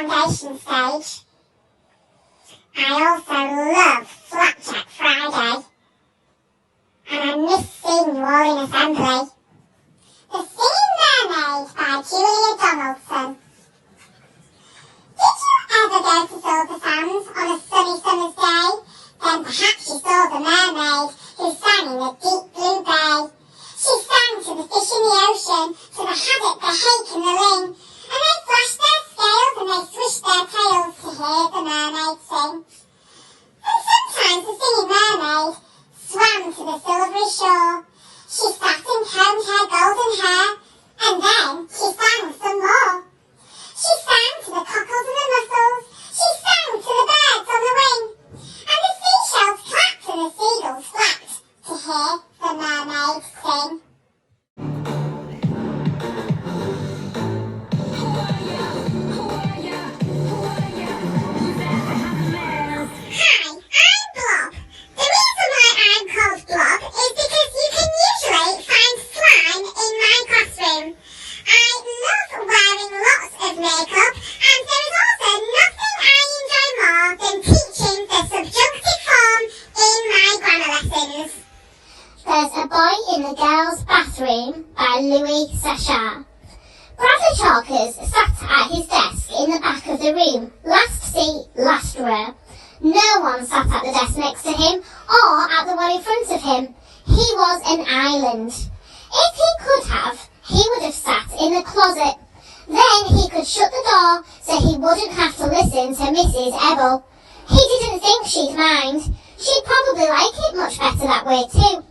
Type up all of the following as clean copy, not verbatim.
foundation stage. I also love Flapjack Friday. And I miss seeing you all in assembly. The Singing Mermaid by Julia Donaldson. Did you ever go to Silver Sands on a sunny summer's day? Then perhaps you saw the mermaid who sang in the deep blue bay. She sang to the fish in the ocean, to the haddock, the hake and the ling, and they flashed their scales and they swished their tails to hear the mermaid sing. And sometimes the Singing Mermaid swam to the silvery shore. She sat and combed her golden hair, and then she sang some more. She sang to the cockles and the mussels, she sang to the birds on the wing, and the seashells clapped and the seagulls flapped to hear the mermaid sing. There's a Boy in the Girls' Bathroom by Louis Sachar. Bradley Chalkers sat at his desk in the back of the room, last seat, last row. No one sat at the desk next to him or at the one in front of him. He was an island. If he could have, he would have sat in the closet. Then he could shut the door so he wouldn't have to listen to Mrs. Ebel. He didn't think she'd mind. She'd probably like it much better that way too.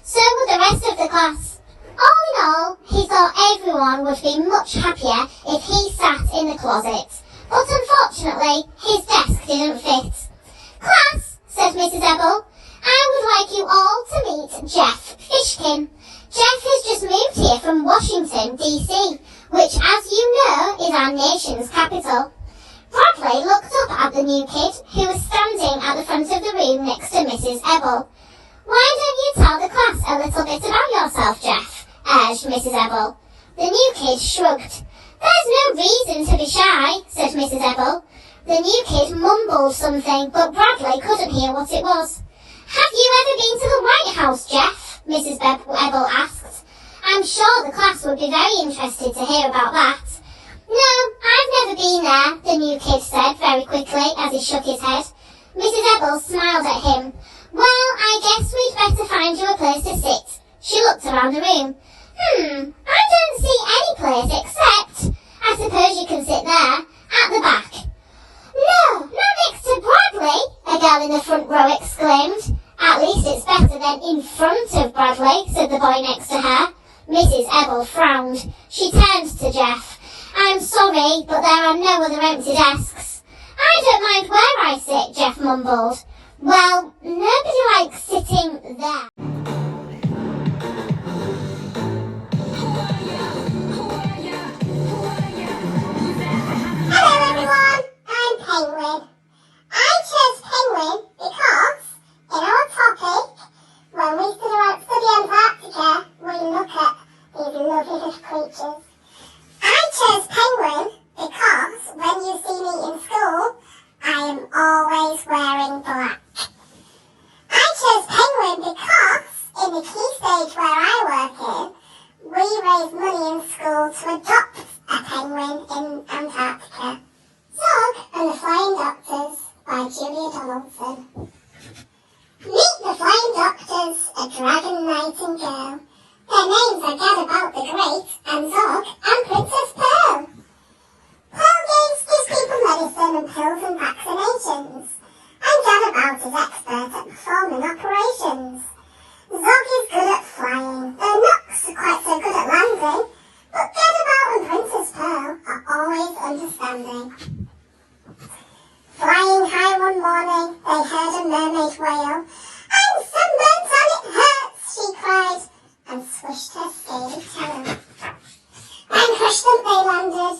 So would the rest of the class. All in all, he thought everyone would be much happier if he sat in the closet. But unfortunately, his desk didn't fit. Class, said Mrs. Ebel, I would like you all to meet Jeff Fishkin. Jeff has just moved here from Washington, D.C., which, as you know, is our nation's capital. Bradley looked up at the new kid, who was standing at the front of the room next to Mrs. Ebel. Why don't you tell the class a little bit about yourself, Jeff? Urged Mrs. Ebel. The new kid shrugged. There's no reason to be shy, said Mrs. Ebel. The new kid mumbled something, but Bradley couldn't hear what it was. Have you ever been to the White House, Jeff? Mrs. Ebel asked. I'm sure the class would be very interested to hear about that. No, I've never been there, the new kid said very quickly as he shook his head. Mrs. Ebel smiled at him. Well, I guess we'd better find you a place to sit. She looked around the room. I don't see any place except, I suppose you can sit there, at the back. No, not next to Bradley, a girl in the front row exclaimed. At least it's better than in front of Bradley, said the boy next to her. Mrs. Ebel frowned. She turned to Jeff. I'm sorry, but there are no other empty desks. I don't mind where I sit, Jeff mumbled. Well, nobody likes sitting there. Hello everyone, I'm Penguin. I chose Penguin because, in our topic, when we study Antarctica, we look at these lovely little creatures. I chose Penguin because when you see me in school, I am always wearing black. I chose Penguin because in the key stage where I work in, we raise money in school to adopt a penguin in Antarctica. Zog and the Flying Doctors by Julia Donaldson. Meet the Flying Doctors, a dragon knight and girl. Their names are Gadabout the Great and Zog and Princess Pearl. Pearl gives people medicine and pills and vaccinations, and Gadabout is expert at performing operations. Zog is good at flying, though not quite so good at landing, but Gadabout and Princess Pearl are always understanding. Flying high one morning, they heard a mermaid wail. I'm sunburnt and it hurts, she cried, and swished her scaly tail. Then crash them they landed,